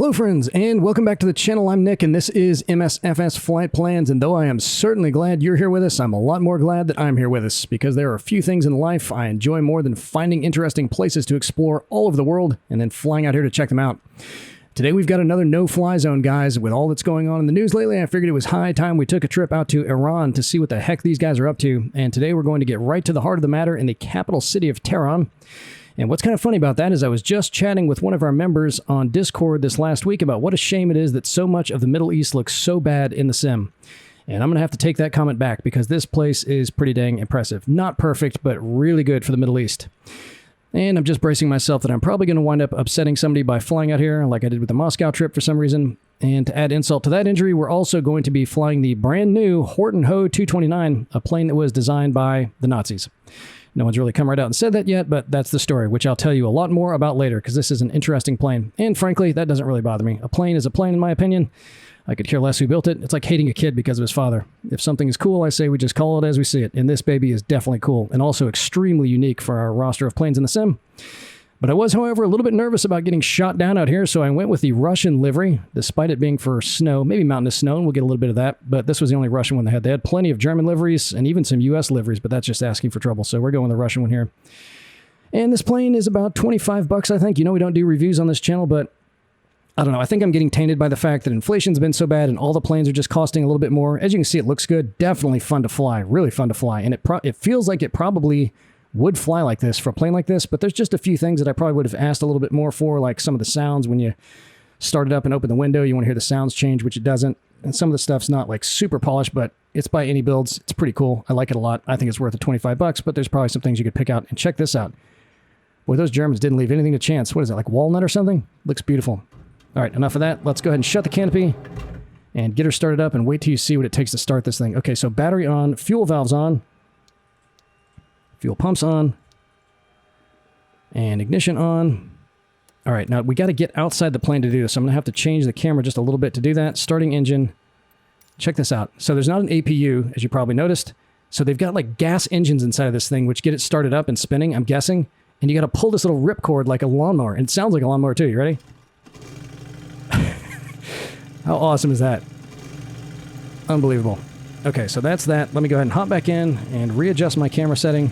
Hello friends, and welcome back to the channel. I'm Nick, and this is MSFS Flight Plans, and though I am certainly glad you're here with us, I'm a lot more glad that I'm here with us, because there are a few things in life I enjoy more than finding interesting places to explore all over the world, and then flying out here to check them out. Today we've got another no-fly zone, guys. With all that's going on in the news lately, I figured it was high time we took a trip out to Iran to see what the heck these guys are up to, and today we're going to get right to the heart of the matter in the capital city of Tehran. And what's kind of funny about that is I was just chatting with one of our members on Discord this last week about what a shame it is that so much of the Middle East looks so bad in the sim. And I'm going to have to take that comment back because this place is pretty dang impressive. Not perfect, but really good for the Middle East. And I'm just bracing myself that I'm probably going to wind up upsetting somebody by flying out here like I did with the Moscow trip for some reason. And to add insult to that injury, we're also going to be flying the brand new Horton Ho 229, a plane that was designed by the Nazis. No one's really come right out and said that yet, but that's the story, which I'll tell you a lot more about later, because this is an interesting plane. And frankly, that doesn't really bother me. A plane is a plane, in my opinion. I could care less who built it. It's like hating a kid because of his father. If something is cool, I say we just call it as we see it. And this baby is definitely cool, and also extremely unique for our roster of planes in the sim. But I was, however, a little bit nervous about getting shot down out here, so I went with the Russian livery, despite it being for snow, maybe mountainous snow, and we'll get a little bit of that, but this was the only Russian one they had. They had plenty of German liveries and even some US liveries, but that's just asking for trouble, so we're going with the Russian one here. And this plane is about 25 bucks, I think. You know we don't do reviews on this channel, but I don't know. I think I'm getting tainted by the fact that inflation's been so bad and all the planes are just costing a little bit more. As you can see, it looks good. Definitely fun to fly. Really fun to fly. And it feels like it probably would fly like this for a plane like this, but there's just a few things that I probably would have asked a little bit more for, like some of the sounds when you start it up and open the window, you want to hear the sounds change, which it doesn't. And some of the stuff's not like super polished, but it's by iniBuilds. It's pretty cool. I like it a lot. I think it's worth the 25 bucks, but there's probably some things you could pick out. And check this out. Boy, those Germans didn't leave anything to chance. What is that, like walnut or something? Looks beautiful. All right, enough of that. Let's go ahead and shut the canopy and get her started up and wait till you see what it takes to start this thing. Okay, so battery on, fuel valves on, fuel pumps on, and ignition on. All right, now we got to get outside the plane to do this. So I'm going to have to change the camera just a little bit to do that. Starting engine. Check this out. So there's not an APU, as you probably noticed. So they've got like gas engines inside of this thing, which get it started up and spinning, I'm guessing. And you got to pull this little ripcord like a lawnmower. And it sounds like a lawnmower too. You ready? How awesome is that? Unbelievable. Okay, so that's that. Let me go ahead and hop back in and readjust my camera setting.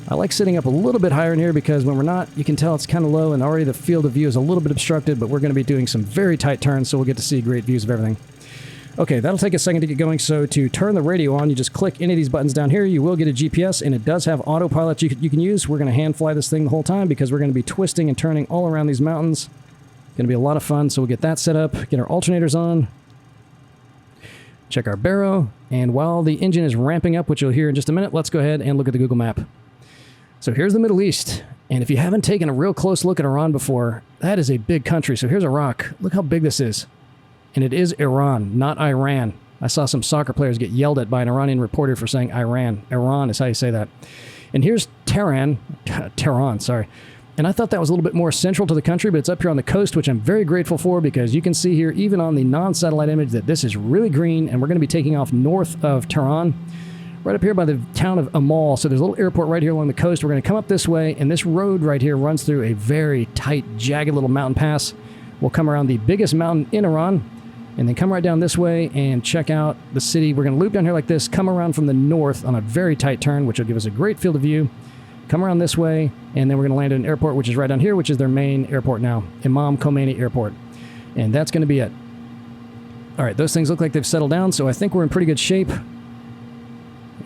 I like sitting up a little bit higher in here because when we're not, you can tell it's kind of low and already the field of view is a little bit obstructed, but we're going to be doing some very tight turns, so we'll get to see great views of everything. Okay, that'll take a second to get going, so to turn the radio on, you just click any of these buttons down here. You will get a GPS, and it does have autopilot you can use. We're going to hand fly this thing the whole time because we're going to be twisting and turning all around these mountains. Going to be a lot of fun, so we'll get that set up, get our alternators on, check our baro, and while the engine is ramping up, which you'll hear in just a minute, let's go ahead and look at the Google map. So here's the Middle East, and if you haven't taken a real close look at Iran before, that is a big country. So here's Iraq. Look how big this is. And it is Iran, not Iran. I saw some soccer players get yelled at by an Iranian reporter for saying Iran. Iran is how you say that. And here's Tehran, sorry. And I thought that was a little bit more central to the country, but it's up here on the coast, which I'm very grateful for because you can see here, even on the non-satellite image, that this is really green, and we're going to be taking off north of Tehran, right up here by the town of Amal. So there's a little airport right here along the coast. We're going to come up this way, and this road right here runs through a very tight, jagged little mountain pass. We'll come around the biggest mountain in Iran, and then come right down this way and check out the city. We're going to loop down here like this, come around from the north on a very tight turn, which will give us a great field of view. Come around this way, and then we're going to land at an airport, which is right down here, which is their main airport now, Imam Khomeini Airport. And that's going to be it. All right, those things look like they've settled down, so I think we're in pretty good shape.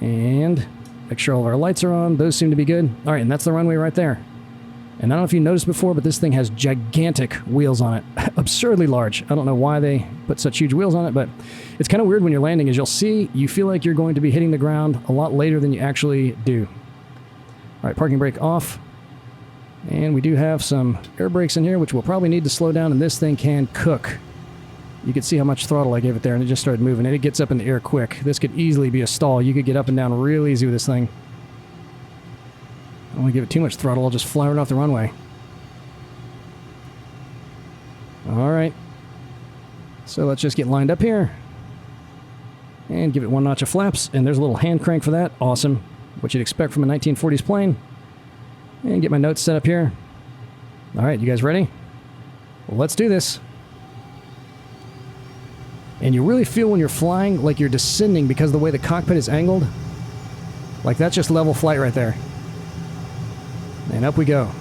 And make sure all of our lights are on. Those seem to be good. All right, and that's the runway right there. And I don't know if you noticed before, but this thing has gigantic wheels on it. Absurdly large. I don't know why they put such huge wheels on it, but it's kind of weird when you're landing. As you'll see, you feel like you're going to be hitting the ground a lot later than you actually do. All right, parking brake off. And we do have some air brakes in here, which we'll probably need to slow down, and this thing can cook. You can see how much throttle I gave it there, and it just started moving, and it gets up in the air quick. This could easily be a stall. You could get up and down real easy with this thing. I don't want to give it too much throttle. I'll just fly right off the runway. All right. So let's just get lined up here. And give it one notch of flaps, and there's a little hand crank for that. Awesome. What you'd expect from a 1940s plane. And get my notes set up here. All right, you guys ready? Well, let's do this. And you really feel when you're flying like you're descending because of the way the cockpit is angled. Like that's just level flight right there. And up we go.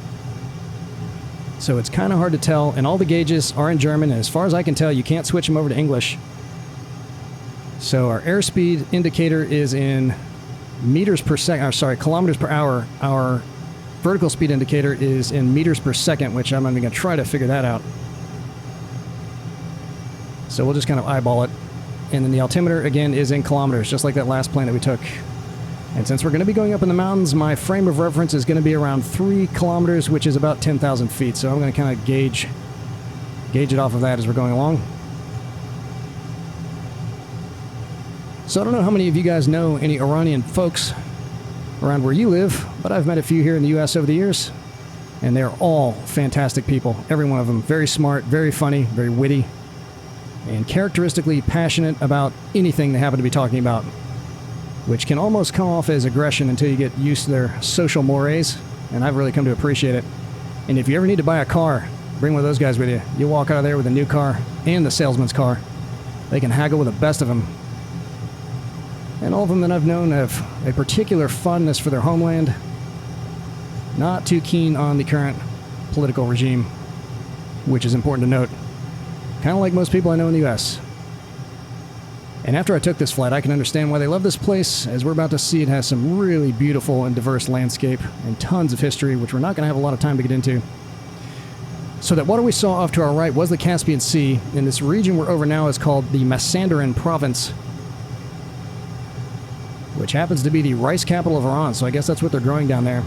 So it's kind of hard to tell, and all the gauges are in German, and as far as I can tell, you can't switch them over to English. So our airspeed indicator is in meters per second, or sorry, kilometers per hour. Our vertical speed indicator is in meters per second, which I'm going to try to figure that out. So we'll just kind of eyeball it. And then the altimeter, again, is in kilometers, just like that last plane that we took. And since we're going to be going up in the mountains, my frame of reference is going to be around 3 kilometers, which is about 10,000 feet. So I'm going to kind of gauge it off of that as we're going along. So I don't know how many of you guys know any Iranian folks around where you live, but I've met a few here in the U.S. over the years, and they're all fantastic people. Every one of them. Very smart, very funny, very witty, and characteristically passionate about anything they happen to be talking about, which can almost come off as aggression until you get used to their social mores, and I've really come to appreciate it. And if you ever need to buy a car, bring one of those guys with you. You'll walk out of there with a new car and the salesman's car. They can haggle with the best of them. And all of them that I've known have a particular fondness for their homeland, not too keen on the current political regime, which is important to note. Kind of like most people I know in the U.S. And after I took this flight, I can understand why they love this place. As we're about to see, it has some really beautiful and diverse landscape and tons of history, which we're not going to have a lot of time to get into. So that water we saw off to our right was the Caspian Sea, and this region we're over now is called the Mazandaran province, which happens to be the rice capital of Iran, so I guess that's what they're growing down there.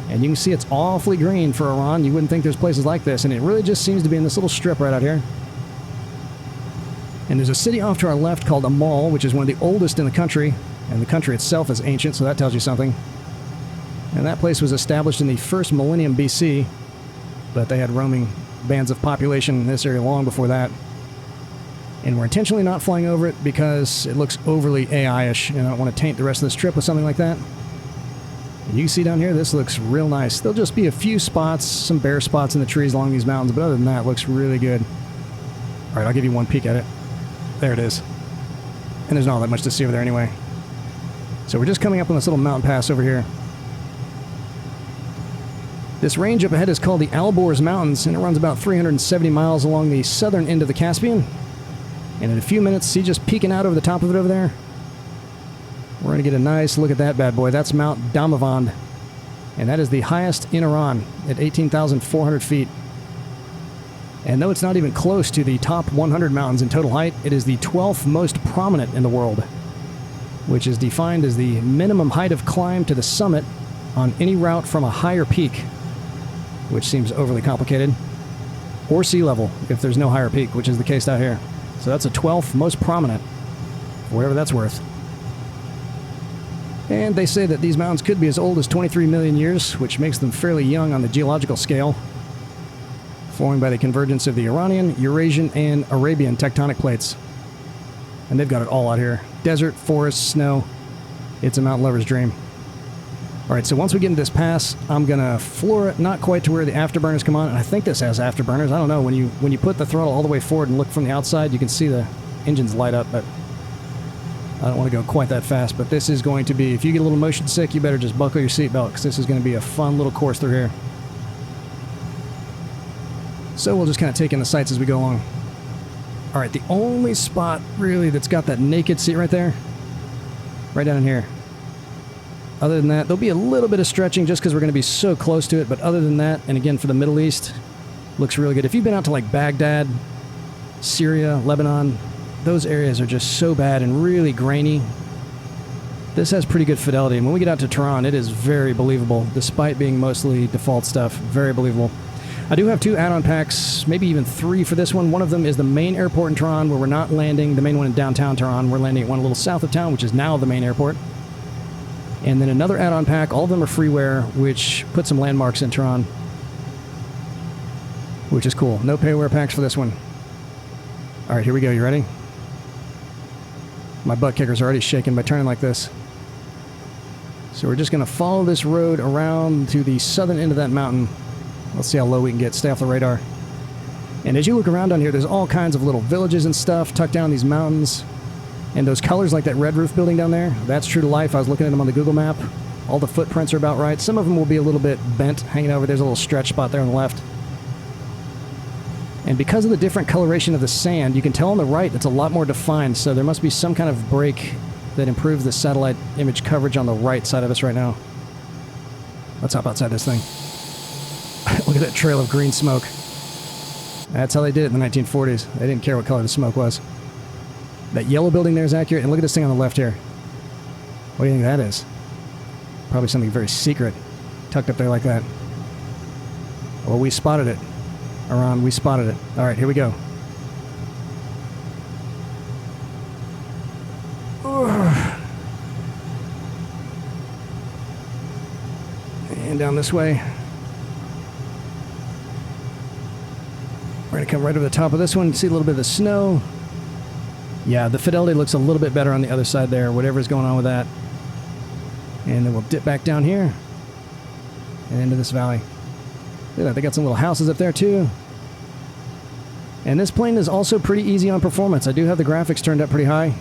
And you can see it's awfully green for Iran. You wouldn't think there's places like this, and it really just seems to be in this little strip right out here. And there's a city off to our left called Amal, which is one of the oldest in the country, and the country itself is ancient, so that tells you something. And that place was established in the first millennium BC, but they had roaming bands of population in this area long before that. And we're intentionally not flying over it because it looks overly AI-ish, and I don't want to taint the rest of this trip with something like that. And you can see down here, this looks real nice. There'll just be a few spots, some bare spots in the trees along these mountains, but other than that, it looks really good. All right, I'll give you one peek at it. There it is. And there's not that much to see over there anyway. So we're just coming up on this little mountain pass over here. This range up ahead is called the Alborx Mountains, and it runs about 370 miles along the southern end of the Caspian. And in a few minutes, see just peeking out over the top of it over there? We're going to get a nice look at that bad boy. That's Mount Damavand. And that is the highest in Iran at 18,400 feet. And though it's not even close to the top 100 mountains in total height, it is the 12th most prominent in the world, which is defined as the minimum height of climb to the summit on any route from a higher peak, which seems overly complicated, or sea level if there's no higher peak, which is the case out here. So that's the 12th most prominent, whatever that's worth. And they say that these mountains could be as old as 23 million years, which makes them fairly young on the geological scale, formed by the convergence of the Iranian, Eurasian, and Arabian tectonic plates. And they've got it all out here. Desert, forest, snow. It's a mountain lover's dream. Alright, so once we get into this pass, I'm going to floor it not quite to where the afterburners come on. And I think this has afterburners. I don't know. When you put the throttle all the way forward and look from the outside, you can see the engines light up, but I don't want to go quite that fast. But this is going to be, if you get a little motion sick, you better just buckle your seatbelt, because this is going to be a fun little course through here. So we'll just kind of take in the sights as we go along. Alright, the only spot really that's got that naked seat right there, right down in here. Other than that, there'll be a little bit of stretching just because we're going to be so close to it, but other than that, and again for the Middle East, looks really good. If you've been out to like Baghdad, Syria, Lebanon, those areas are just so bad and really grainy. This has pretty good fidelity, and when we get out to Tehran, it is very believable, despite being mostly default stuff. Very believable. I do have 2 add-on packs, maybe even 3 for this one. One of them is the main airport in Tehran, where we're not landing, the main one in downtown Tehran. We're landing at one a little south of town, which is now the main airport. And then another add-on pack, all of them are freeware, which put some landmarks in Tehran, which is cool. No payware packs for this one. All right, here we go. You ready? My butt kickers are already shaking by turning like this. So we're just going to follow this road around to the southern end of that mountain. Let's see how low we can get. Stay off the radar. And as you look around down here, there's all kinds of little villages and stuff tucked down these mountains. And those colors like that red roof building down there, that's true to life. I was looking at them on the Google map. All the footprints are about right. Some of them will be a little bit bent, hanging over. There's a little stretch spot there on the left. And because of the different coloration of the sand, you can tell on the right it's a lot more defined, so there must be some kind of break that improves the satellite image coverage on the right side of us right now. Let's hop outside this thing. Look at that trail of green smoke. That's how they did it in the 1940s. They didn't care what color the smoke was. That yellow building there is accurate, and look at this thing on the left here. What do you think that is? Probably something very secret, tucked up there like that. Well, we spotted it. Iran, we spotted it. All right, here we go. And down this way. We're going to come right over the top of this one. See a little bit of the snow. Yeah, the fidelity looks a little bit better on the other side there, whatever's going on with that. And then we'll dip back down here and into this valley. Look at that, they got some little houses up there too. And this plane is also pretty easy on performance. I do have the graphics turned up pretty high.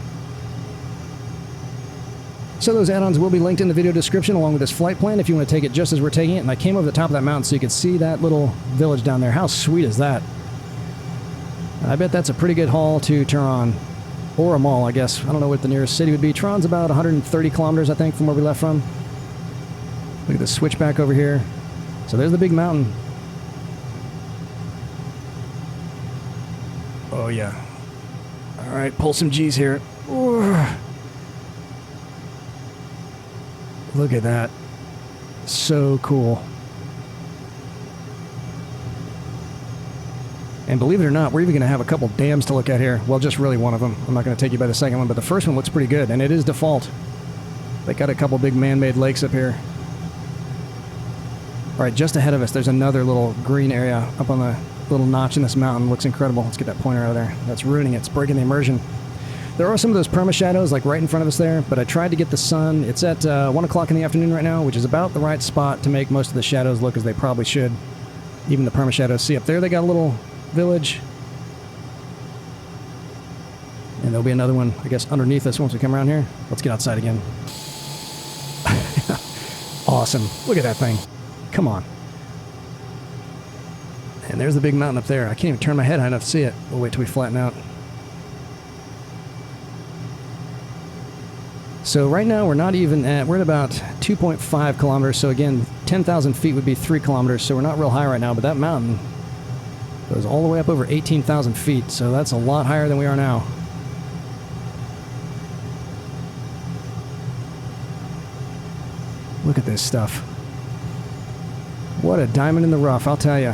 So those add-ons will be linked in the video description along with this flight plan if you want to take it just as we're taking it. And I came over the top of that mountain so you could see that little village down there. How sweet is that? I bet that's a pretty good haul to Tehran. Or a mall, I guess. I don't know what the nearest city would be. Tehran's about 130 kilometers, I think, from where we left from. Look at the switchback over here. So there's the big mountain. Oh, yeah. All right, pull some G's here. Ooh. Look at that. So cool. And believe it or not, we're even going to have a couple dams to look at here. Well, just really one of them. I'm not going to take you by the second one, but the first one looks pretty good, and it is default. They got a couple big man-made lakes up here. All right, just ahead of us, there's another little green area up on the little notch in this mountain. Looks incredible. Let's get that pointer out of there. That's ruining it. It's breaking the immersion. There are some of those perma shadows, like right in front of us there, but I tried to get the sun. It's at 1 o'clock in the afternoon right now, which is about the right spot to make most of the shadows look as they probably should. Even the perma shadows. See up there, they got a little village. And there'll be another one, I guess, underneath us once we come around here. Let's get outside again. Awesome. Look at that thing. Come on. And there's the big mountain up there. I can't even turn my head high enough to see it. We'll wait till we flatten out. So right now we're not even at, we're at about 2.5 kilometers. So again, 10,000 feet would be 3 kilometers. So we're not real high right now, but that mountain goes all the way up over 18,000 feet, so that's a lot higher than we are now. Look at this stuff. What a diamond in the rough, I'll tell you.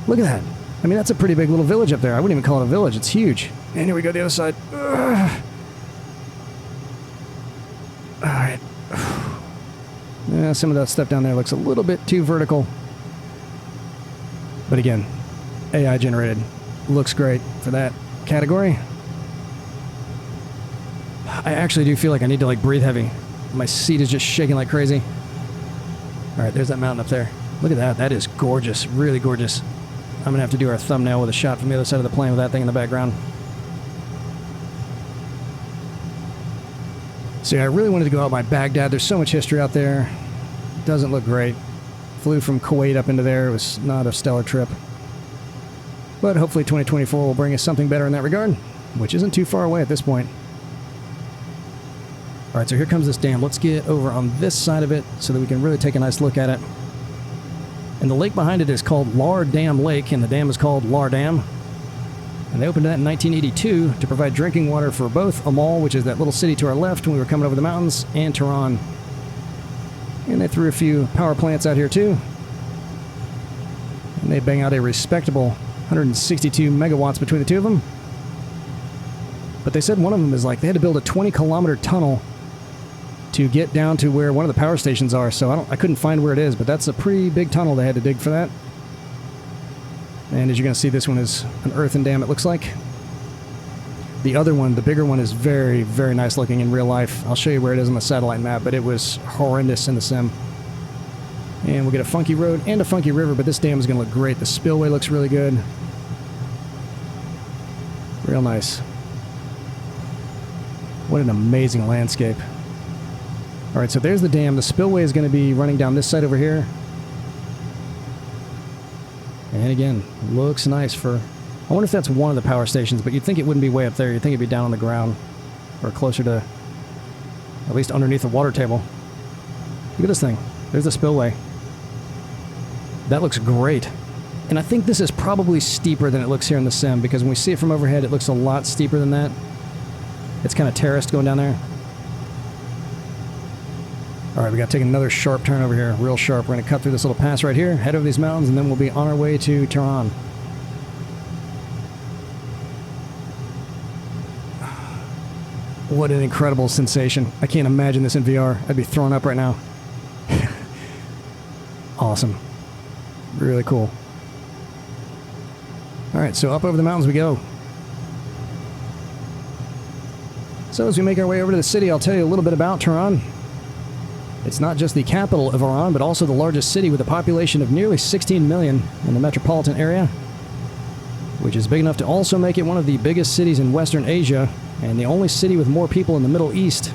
Look at that. I mean, that's a pretty big little village up there. I wouldn't even call it a village. It's huge. And here we go, the other side. Ugh. All right. Yeah, some of that stuff down there looks a little bit too vertical. But again, AI generated. Looks great for that category. I actually do feel like I need to like breathe heavy. My seat is just shaking like crazy. All right, there's that mountain up there. Look at that. That is gorgeous. Really gorgeous. I'm going to have to do our thumbnail with a shot from the other side of the plane with that thing in the background. So yeah, I really wanted to go out by Baghdad. There's so much history out there. Doesn't look great. Flew from Kuwait up into there. It was not a stellar trip. But hopefully 2024 will bring us something better in that regard, which isn't too far away at this point. All right, so here comes this dam. Let's get over on this side of it so that we can really take a nice look at it. And the lake behind it is called Lar Dam Lake, and the dam is called Lar Dam. And they opened that in 1982 to provide drinking water for both Amal, which is that little city to our left when we were coming over the mountains, and Tehran. And they threw a few power plants out here too. And they bang out a respectable 162 megawatts between the two of them. But they said one of them is like they had to build a 20-kilometer tunnel to get down to where one of the power stations are. So I couldn't find where it is, but that's a pretty big tunnel they had to dig for that. And as you're going to see, this one is an earthen dam, it looks like. The other one, the bigger one, is very, very nice looking in real life. I'll show you where it is on the satellite map, but it was horrendous in the sim. And And we'll get a funky road and a funky river, but this dam is going to look great. The spillway looks really good. Real nice. What an amazing landscape. All right, so there's the dam. The spillway is going to be running down this side over here. And again, looks nice for... I wonder if that's one of the power stations, but you'd think it wouldn't be way up there. You'd think it'd be down on the ground or closer to... at least underneath the water table. Look at this thing. There's the spillway. That looks great. And I think this is probably steeper than it looks here in the sim, because when we see it from overhead, it looks a lot steeper than that. It's kind of terraced going down there. All right, we got to take another sharp turn over here, real sharp. We're going to cut through this little pass right here, head over these mountains, and then we'll be on our way to Tehran. What an incredible sensation. I can't imagine this in VR. I'd be thrown up right now. Awesome. Really cool. All right, so up over the mountains we go. So as we make our way over to the city, I'll tell you a little bit about Tehran. It's not just the capital of Iran, but also the largest city with a population of nearly 16 million in the metropolitan area, which is big enough to also make it one of the biggest cities in Western Asia, and the only city with more people in the Middle East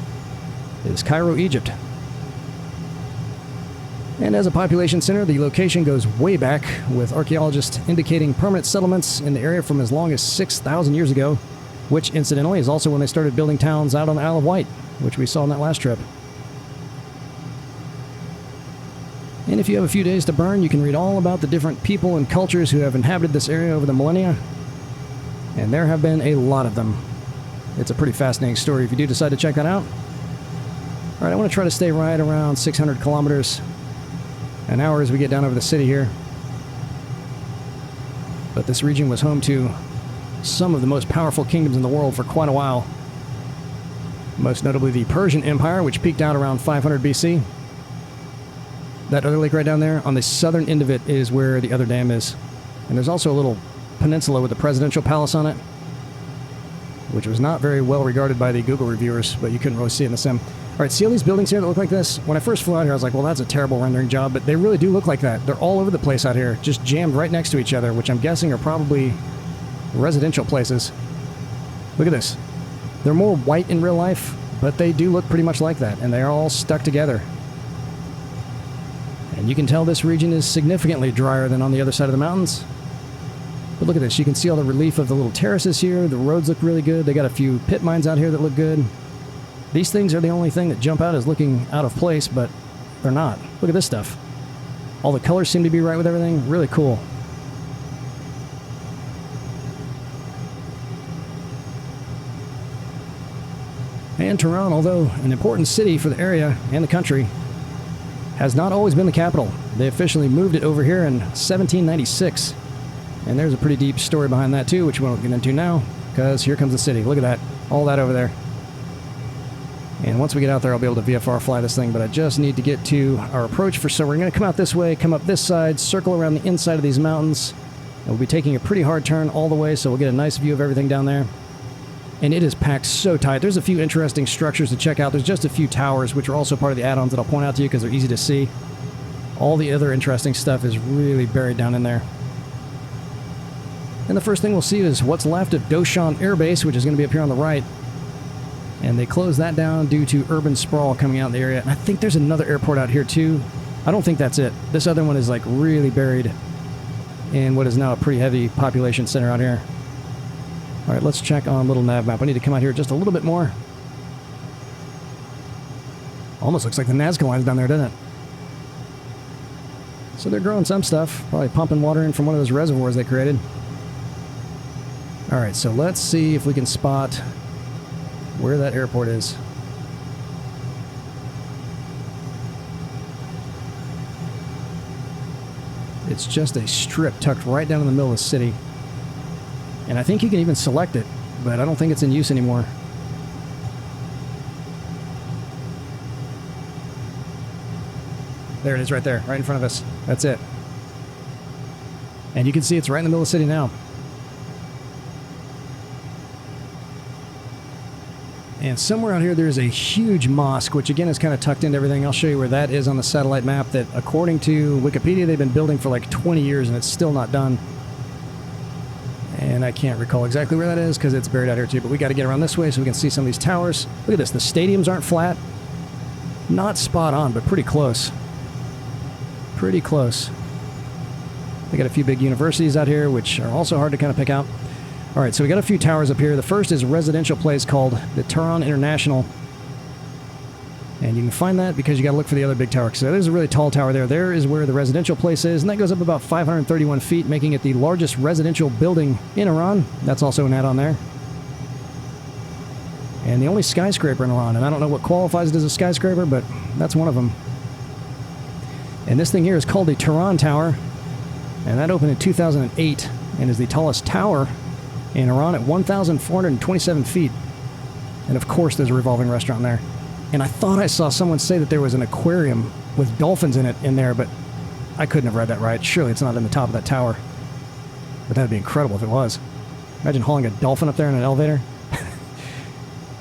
is Cairo, Egypt. And as a population center, the location goes way back, with archaeologists indicating permanent settlements in the area from as long as 6,000 years ago, which incidentally is also when they started building towns out on the Isle of Wight, which we saw on that last trip. And if you have a few days to burn, you can read all about the different people and cultures who have inhabited this area over the millennia. And there have been a lot of them. It's a pretty fascinating story if you do decide to check that out. All right, I want to try to stay right around 600 kilometers an hour as we get down over the city here. But this region was home to some of the most powerful kingdoms in the world for quite a while. Most notably the Persian Empire, which peaked out around 500 BC. That other lake right down there, on the southern end of it, is where the other dam is. And there's also a little peninsula with a presidential palace on it, which was not very well regarded by the Google reviewers, but you couldn't really see it in the sim. All right, see all these buildings here that look like this? When I first flew out here, I was like, well, that's a terrible rendering job, but they really do look like that. They're all over the place out here, just jammed right next to each other, which I'm guessing are probably residential places. Look at this. They're more white in real life, but they do look pretty much like that, and they're all stuck together. And you can tell this region is significantly drier than on the other side of the mountains. But look at this. You can see all the relief of the little terraces here. The roads look really good. They got a few pit mines out here that look good. These things are the only thing that jump out as looking out of place, but they're not. Look at this stuff. All the colors seem to be right with everything. Really cool. And Tehran, although an important city for the area and the country, has not always been the capital. They officially moved it over here in 1796. And there's a pretty deep story behind that too, which we won't get into now, because here comes the city. Look at that. All that over there. And once we get out there, I'll be able to VFR fly this thing, but I just need to get to our approach for... So we're going to come out this way, come up this side, circle around the inside of these mountains, and we'll be taking a pretty hard turn all the way, so we'll get a nice view of everything down there. And it is packed so tight. There's a few interesting structures to check out. There's just a few towers, which are also part of the add-ons that I'll point out to you because they're easy to see. All the other interesting stuff is really buried down in there. And the first thing we'll see is what's left of Doshan Air Base, which is going to be up here on the right. And they closed that down due to urban sprawl coming out in the area. And I think there's another airport out here too. I don't think that's it. This other one is like really buried in what is now a pretty heavy population center out here. All right, let's check on little NavMap. I need to come out here just a little bit more. Almost looks like the Nazca line's down there, doesn't it? So they're growing some stuff. Probably pumping water in from one of those reservoirs they created. All right, so let's see if we can spot where that airport is. It's just a strip tucked right down in the middle of the city. And I think you can even select it, but I don't think it's in use anymore. There it is right there, right in front of us. That's it. And you can see it's right in the middle of the city now. And somewhere out here there's a huge mosque, which again is kind of tucked into everything. I'll show you where that is on the satellite map that, according to Wikipedia, they've been building for like 20 years and it's still not done. And I can't recall exactly where that is because it's buried out here too, but we got to get around this way so we can see some of these towers. Look at this, the stadiums aren't flat. Not spot on, but pretty close. Pretty close. We got a few big universities out here, which are also hard to kind of pick out. All right, so we got a few towers up here. The first is a residential place called the Tehran International. And you can find that because you got to look for the other big tower. So there's a really tall tower there. There is where the residential place is, and that goes up about 531 feet, making it the largest residential building in Iran. That's also an add-on there. And the only skyscraper in Iran, and I don't know what qualifies it as a skyscraper, but that's one of them. And this thing here is called the Tehran Tower, and that opened in 2008 and is the tallest tower in Iran at 1,427 feet. And of course there's a revolving restaurant there. And I thought I saw someone say that there was an aquarium with dolphins in it in there, but I couldn't have read that right. Surely it's not in the top of that tower. But that'd be incredible if it was. Imagine hauling a dolphin up there in an elevator.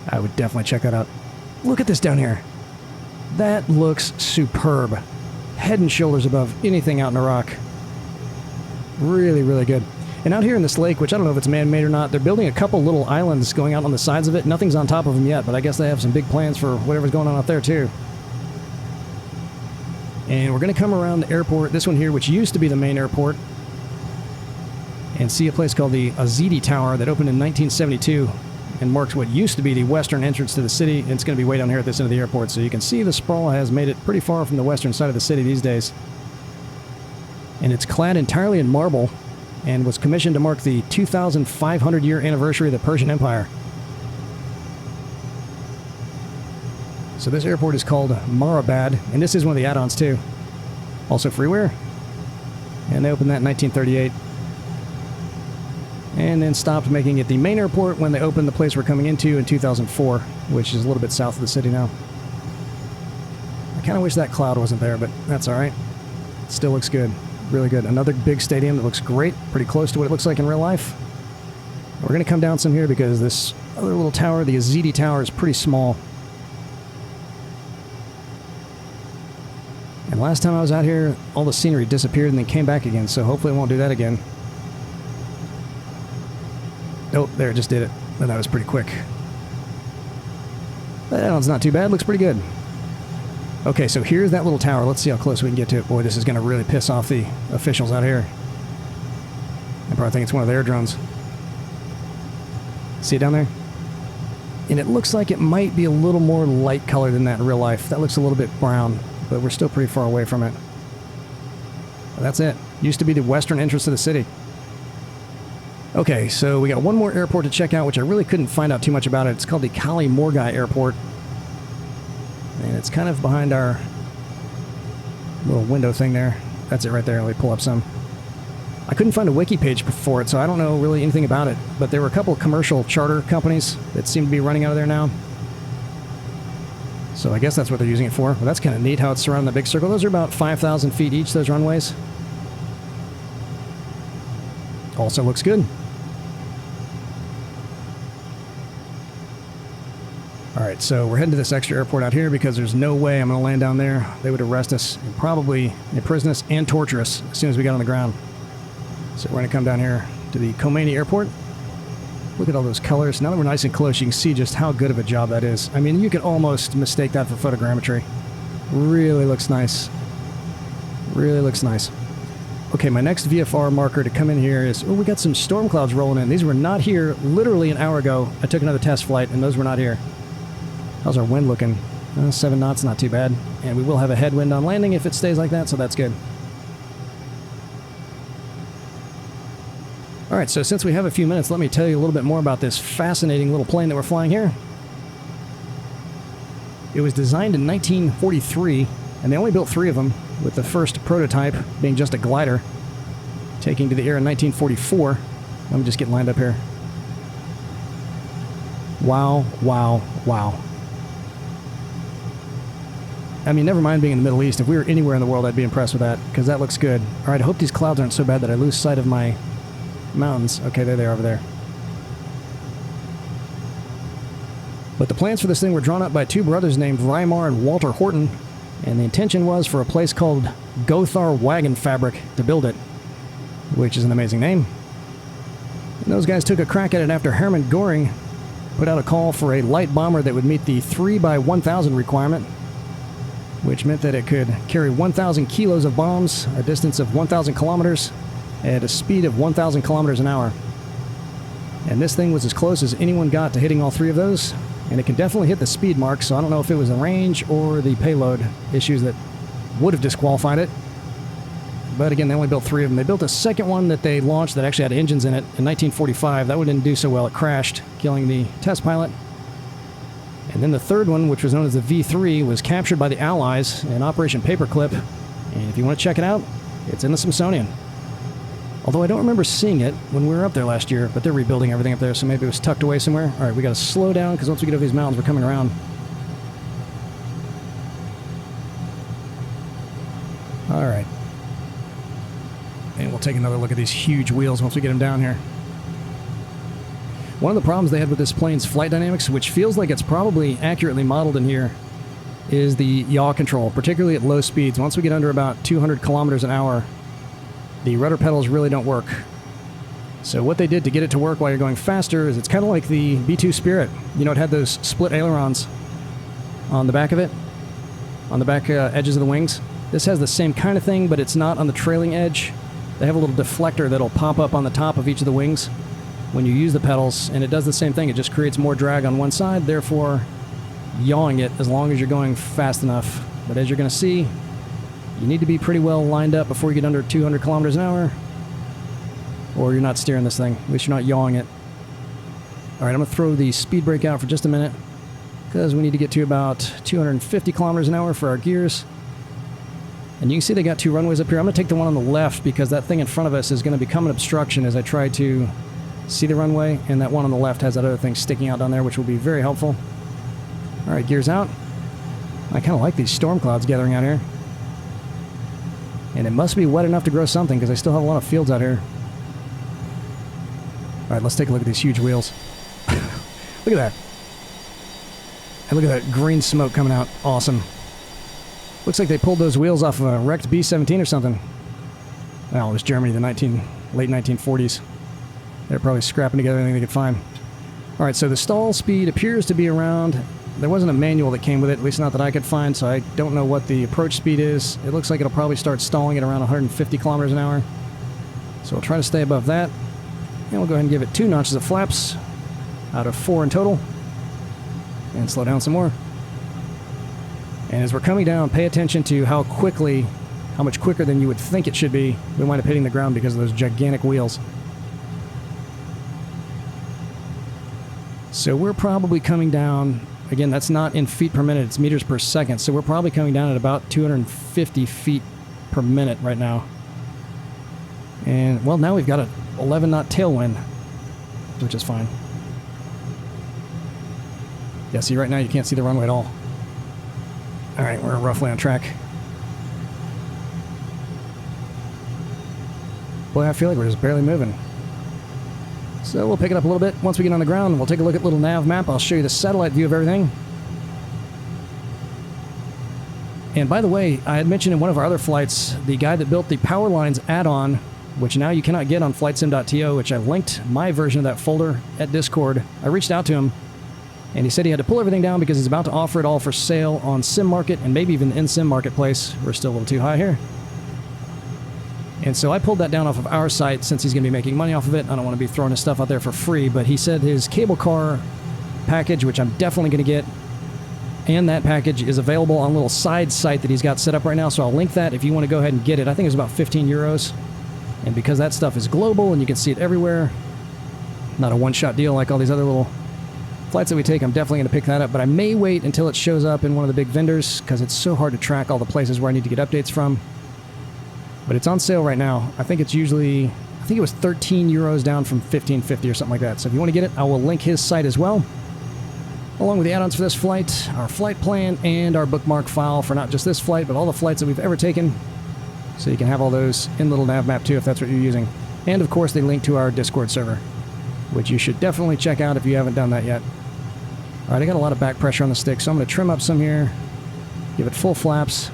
I would definitely check that out. Look at this down here. That looks superb. Head and shoulders above anything out in Iraq. Really, really good. And out here in this lake, which I don't know if it's man-made or not, they're building a couple little islands going out on the sides of it. Nothing's on top of them yet, but I guess they have some big plans for whatever's going on out there, too. And we're going to come around the airport, this one here, which used to be the main airport, and see a place called the Azidi Tower that opened in 1972 and marks what used to be the western entrance to the city. And it's going to be way down here at this end of the airport, so you can see the sprawl has made it pretty far from the western side of the city these days. And it's clad entirely in marble, and was commissioned to mark the 2,500-year anniversary of the Persian Empire. So this airport is called Mehrabad, and this is one of the add-ons too. Also freeware. And they opened that in 1938. And then stopped making it the main airport when they opened the place we're coming into in 2004, which is a little bit south of the city now. I kind of wish that cloud wasn't there, but that's alright. It still looks good. Really good. Another big stadium that looks great, pretty close to what it looks like in real life. We're going to come down some here because this other little tower, the Azidi Tower, is pretty small. And last time I was out here, all the scenery disappeared and then came back again, so hopefully it won't do that again. Oh, there, it just did it. But that was pretty quick. That one's not too bad, looks pretty good. Okay, so here's that little tower. Let's see how close we can get to it. Boy, this is going to really piss off the officials out here. I probably think it's one of their drones. See it down there? And it looks like it might be a little more light color than that in real life. That looks a little bit brown, but we're still pretty far away from it. But that's it. Used to be the western entrance to the city. Okay, so we got one more airport to check out, which I really couldn't find out too much about it. It's called the Kali Morgai Airport. And it's kind of behind our little window thing there. That's it right there. Let me pull up some. I couldn't find a wiki page for it, so I don't know really anything about it. But there were a couple of commercial charter companies that seem to be running out of there now. So I guess that's what they're using it for. Well, that's kind of neat how it's surrounding the big circle. Those are about 5,000 feet each, those runways. Also looks good. Alright, so we're heading to this extra airport out here because there's no way I'm going to land down there. They would arrest us and probably imprison us and torture us as soon as we got on the ground. So we're going to come down here to the Khomeini Airport. Look at all those colors. Now that we're nice and close, you can see just how good of a job that is. I mean, you could almost mistake that for photogrammetry. Really looks nice. Really looks nice. Okay, my next VFR marker to come in here is, oh, we got some storm clouds rolling in. These were not here literally an hour ago. I took another test flight, and those were not here. How's our wind looking? 7 knots, not too bad. And we will have a headwind on landing if it stays like that, so that's good. Alright, so since we have a few minutes, let me tell you a little bit more about this fascinating little plane that we're flying here. It was designed in 1943, and they only built 3 of them, with the first prototype being just a glider, taking to the air in 1944. Let me just get lined up here. Wow, wow, wow. I mean, never mind being in the Middle East. If we were anywhere in the world, I'd be impressed with that, because that looks good. Alright, I hope these clouds aren't so bad that I lose sight of my mountains. Okay, there they are over there. But the plans for this thing were drawn up by two brothers named Weimar and Walter Horton, and the intention was for a place called Gothar Wagon Fabric to build it, which is an amazing name. And those guys took a crack at it after Hermann Göring put out a call for a light bomber that would meet the 3x1000 requirement, which meant that it could carry 1,000 kilos of bombs, a distance of 1,000 kilometers, at a speed of 1,000 kilometers an hour. And this thing was as close as anyone got to hitting all three of those, and it can definitely hit the speed mark, so I don't know if it was the range or the payload issues that would have disqualified it. But again, they only built three of them. They built a second one that they launched that actually had engines in it in 1945. That one didn't do so well. It crashed, killing the test pilot. And then the third one, which was known as the V3, was captured by the Allies in Operation Paperclip. And if you want to check it out, it's in the Smithsonian. Although I don't remember seeing it when we were up there last year, but they're rebuilding everything up there, so maybe it was tucked away somewhere. All right, we got to slow down, because once we get over these mountains, we're coming around. All right. And we'll take another look at these huge wheels once we get them down here. One of the problems they had with this plane's flight dynamics, which feels like it's probably accurately modeled in here, is the yaw control, particularly at low speeds. Once we get under about 200 kilometers an hour, the rudder pedals really don't work. So what they did to get it to work while you're going faster is it's kind of like the B-2 Spirit. You know, it had those split ailerons on the back of it, on the back edges of the wings. This has the same kind of thing, but it's not on the trailing edge. They have a little deflector that'll pop up on the top of each of the wings when you use the pedals, and it does the same thing. It just creates more drag on one side, therefore yawing it as long as you're going fast enough. But as you're going to see, you need to be pretty well lined up before you get under 200 kilometers an hour, or you're not steering this thing. At least you're not yawing it. All right, I'm going to throw the speed brake out for just a minute, because we need to get to about 250 kilometers an hour for our gears. And you can see they got two runways up here. I'm going to take the one on the left because that thing in front of us is going to become an obstruction as I try to see the runway, and that one on the left has that other thing sticking out down there, which will be very helpful. All right, gears out. I kind of like these storm clouds gathering out here. And it must be wet enough to grow something because I still have a lot of fields out here. All right, let's take a look at these huge wheels. Look at that. And look at that green smoke coming out. Awesome. Looks like they pulled those wheels off of a wrecked B-17 or something. Well, it was Germany, the late 1940s. They're probably scrapping together anything they could find. All right, so the stall speed appears to be around... There wasn't a manual that came with it, at least not that I could find, so I don't know what the approach speed is. It looks like it'll probably start stalling at around 150 kilometers an hour. So we'll try to stay above that. And we'll go ahead and give it 2 notches of flaps out of 4 in total. And slow down some more. And as we're coming down, pay attention to how much quicker than you would think it should be. We wind up hitting the ground because of those gigantic wheels. So we're probably coming down, again, that's not in feet per minute, it's meters per second. So we're probably coming down at about 250 feet per minute right now. And, well, now we've got an 11-knot tailwind, which is fine. Yeah, see, right now you can't see the runway at all. All right, we're roughly on track. Boy, I feel like we're just barely moving. So we'll pick it up a little bit. Once we get on the ground, we'll take a look at little NavMap. I'll show you the satellite view of everything. And by the way, I had mentioned in one of our other flights, the guy that built the powerlines add-on, which now you cannot get on flightsim.to, which I've linked my version of that folder at Discord. I reached out to him, and he said he had to pull everything down because he's about to offer it all for sale on Sim Market and maybe even the in-Sim Marketplace. We're still a little too high here. And so I pulled that down off of our site since he's going to be making money off of it. I don't want to be throwing his stuff out there for free, but he said his cable car package, which I'm definitely going to get, and that package is available on a little side site that he's got set up right now, so I'll link that if you want to go ahead and get it. I think it's about 15 euros. And because that stuff is global and you can see it everywhere, not a one-shot deal like all these other little flights that we take, I'm definitely going to pick that up, but I may wait until it shows up in one of the big vendors because it's so hard to track all the places where I need to get updates from. But it's on sale right now. I think it's usually, I think it was 13 euros down from 15.50 or something like that. So if you want to get it, I will link his site as well, along with the add-ons for this flight, our flight plan, and our bookmark file for not just this flight, but all the flights that we've ever taken. So you can have all those in little NavMap too, if that's what you're using. And of course, they link to our Discord server, which you should definitely check out if you haven't done that yet. All right, I got a lot of back pressure on the stick, so I'm going to trim up some here, give it full flaps,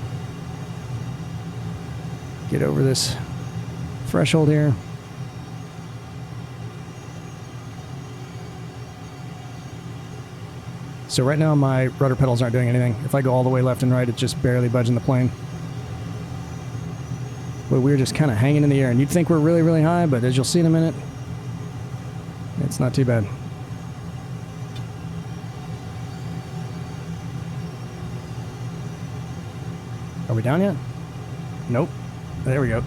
get over this threshold here. So right now my rudder pedals aren't doing anything. If I go all the way left and right, it's just barely budging the plane. But we're just kind of hanging in the air, and you'd think we're really, really high, but as you'll see in a minute, it's not too bad. Are we down yet? Nope. There we go.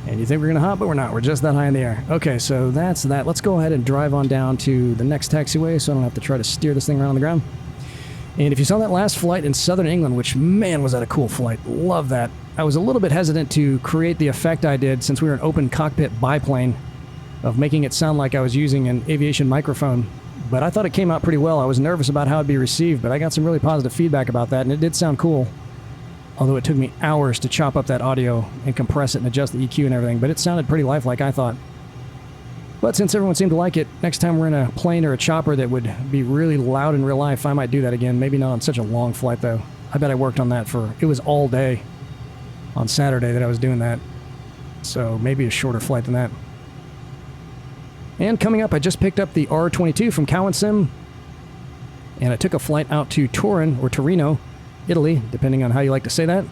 And you think we're going to hop, but we're not. We're just that high in the air. Okay, so that's that. Let's go ahead and drive on down to the next taxiway so I don't have to try to steer this thing around on the ground. And if you saw that last flight in southern England, which, man, was that a cool flight. Love that. I was a little bit hesitant to create the effect I did since we were an open cockpit biplane of making it sound like I was using an aviation microphone. But I thought it came out pretty well. I was nervous about how it'd be received, but I got some really positive feedback about that, and it did sound cool. Although it took me hours to chop up that audio and compress it and adjust the EQ and everything, but it sounded pretty lifelike, I thought. But since everyone seemed to like it, next time we're in a plane or a chopper that would be really loud in real life, I might do that again. Maybe not on such a long flight, though. I bet I worked on that for... It was all day on Saturday that I was doing that. So maybe a shorter flight than that. And coming up, I just picked up the R22 from Cowan Sim, and I took a flight out to Turin, or Torino, Italy, depending on how you like to say that,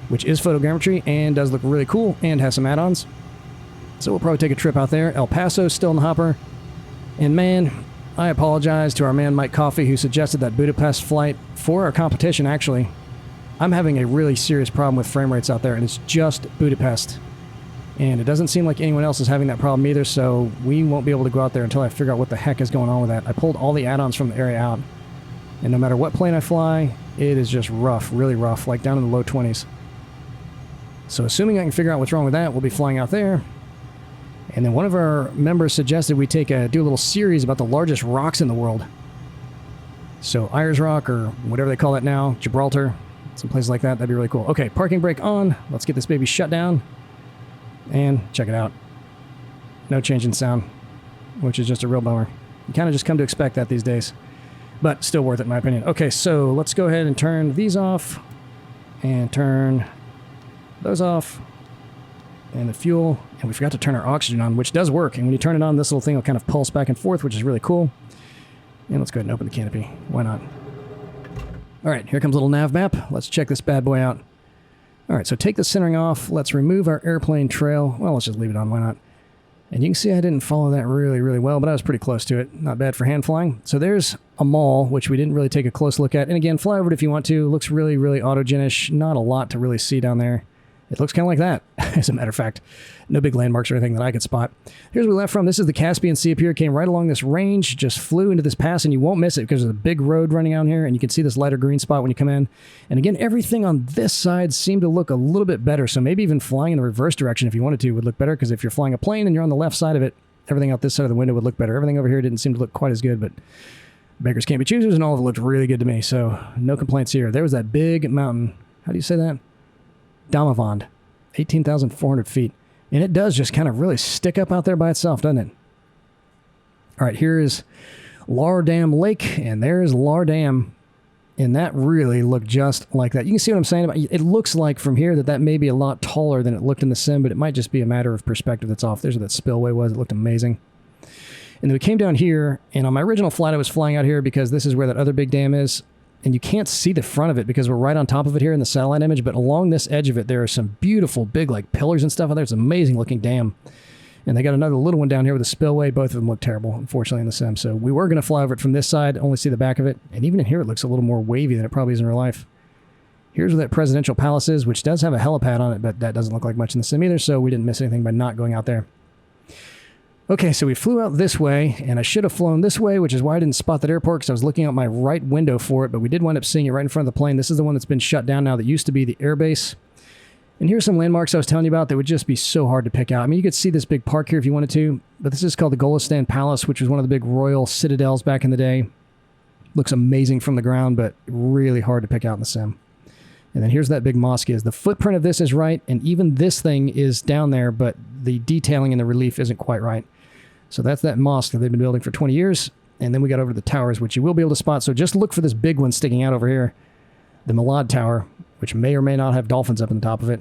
which is photogrammetry and does look really cool and has some add-ons. So we'll probably take a trip out there. El Paso still in the hopper. And man, I apologize to our man Mike Coffey who suggested that Budapest flight for our competition, actually. I'm having a really serious problem with frame rates out there, and it's just Budapest. And it doesn't seem like anyone else is having that problem either, so we won't be able to go out there until I figure out what the heck is going on with that. I pulled all the add-ons from the area out, and no matter what plane I fly, it is just rough, really rough, like down in the low 20s. So assuming I can figure out what's wrong with that, we'll be flying out there. And then one of our members suggested we do a little series about the largest rocks in the world. So Ayers Rock, or whatever they call that now, Gibraltar, some places like that, that'd be really cool. Okay, parking brake on. Let's get this baby shut down. And check it out. No change in sound, which is just a real bummer. You kind of just come to expect that these days. But still worth it in my opinion. Okay, so let's go ahead and turn these off. And turn those off. And the fuel. And we forgot to turn our oxygen on, which does work. And when you turn it on, this little thing will kind of pulse back and forth, which is really cool. And let's go ahead and open the canopy. Why not? All right, here comes a little NavMap. Let's check this bad boy out. All right, so take the centering off. Let's remove our airplane trail. Well, let's just leave it on. Why not? And you can see I didn't follow that really, really well, but I was pretty close to it. Not bad for hand flying. So there's a mall, which we didn't really take a close look at. And again, fly over it if you want to. It looks really, really autogenish. Not a lot to really see down there. It looks kind of like that, as a matter of fact. No big landmarks or anything that I could spot. Here's where we left from. This is the Caspian Sea up here. It came right along this range, just flew into this pass, and you won't miss it because there's a big road running out here, and you can see this lighter green spot when you come in. And again, everything on this side seemed to look a little bit better, so maybe even flying in the reverse direction if you wanted to would look better, because if you're flying a plane and you're on the left side of it, everything out this side of the window would look better. Everything over here didn't seem to look quite as good, but beggars can't be choosers, and all of it looked really good to me, so no complaints here. There was that big mountain. How do you say that? Damavand. 18,400 feet. And it does just kind of really stick up out there by itself, doesn't it? All right, here is Lardam Lake, and there's Lardam. And that really looked just like that. You can see what I'm saying about it. It looks like from here that may be a lot taller than it looked in the sim, but it might just be a matter of perspective that's off. There's where that spillway was. It looked amazing. And then we came down here, and on my original flight, I was flying out here because this is where that other big dam is. And you can't see the front of it because we're right on top of it here in the satellite image, but along this edge of it, there are some beautiful big like pillars and stuff out there. It's an amazing looking dam. And they got another little one down here with a spillway. Both of them look terrible, unfortunately, in the sim. So we were going to fly over it from this side, only see the back of it. And even in here, it looks a little more wavy than it probably is in real life. Here's where that presidential palace is, which does have a helipad on it, but that doesn't look like much in the sim either, so we didn't miss anything by not going out there. Okay, so we flew out this way, and I should have flown this way, which is why I didn't spot that airport, because I was looking out my right window for it, but we did wind up seeing it right in front of the plane. This is the one that's been shut down now that used to be the airbase. And here's some landmarks I was telling you about that would just be so hard to pick out. I mean, you could see this big park here if you wanted to, but this is called the Golestan Palace, which was one of the big royal citadels back in the day. Looks amazing from the ground, but really hard to pick out in the sim. And then here's that big mosque is. The footprint of this is right, and even this thing is down there, but the detailing and the relief isn't quite right. So that's that mosque that they've been building for 20 years. And then we got over to the towers, which you will be able to spot. So just look for this big one sticking out over here, the Mehrabad Tower, which may or may not have dolphins up in the top of it.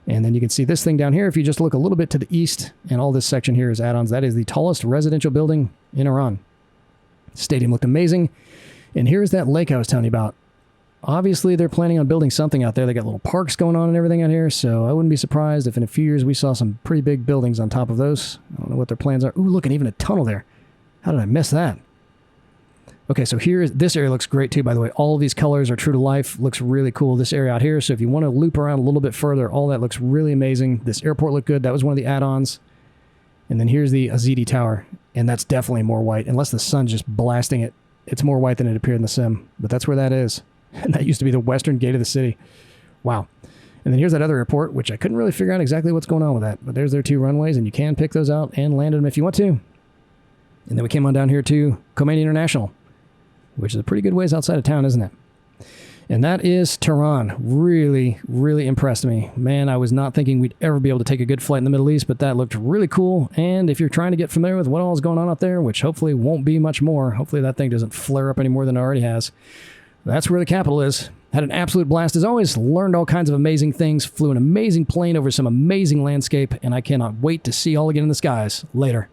And then you can see this thing down here. If you just look a little bit to the east, and all this section here is Addons. That is the tallest residential building in Iran. Stadium looked amazing. And here's that lake I was telling you about. Obviously, they're planning on building something out there. They got little parks going on and everything out here, so I wouldn't be surprised if in a few years we saw some pretty big buildings on top of those. I don't know what their plans are. Ooh, look, and even a tunnel there. How did I miss that? Okay, so this area looks great too, by the way. All of these colors are true to life. Looks really cool, this area out here. So if you want to loop around a little bit further, all that looks really amazing. This airport looked good. That was one of the add-ons. And then here's the Azidi Tower, and that's definitely more white. Unless the sun's just blasting it, it's more white than it appeared in the sim. But that's where that is. And that used to be the western gate of the city. Wow. And then here's that other airport, which I couldn't really figure out exactly what's going on with that. But there's their 2 runways, and you can pick those out and land them if you want to. And then we came on down here to Khomeini International, which is a pretty good ways outside of town, isn't it? And that is Tehran. Really, really impressed me. Man, I was not thinking we'd ever be able to take a good flight in the Middle East, but that looked really cool. And if you're trying to get familiar with what all is going on out there, which hopefully won't be much more, hopefully that thing doesn't flare up any more than it already has, that's where the capital is. Had an absolute blast as always, learned all kinds of amazing things, flew an amazing plane over some amazing landscape, and I cannot wait to see you all again in the skies. Later.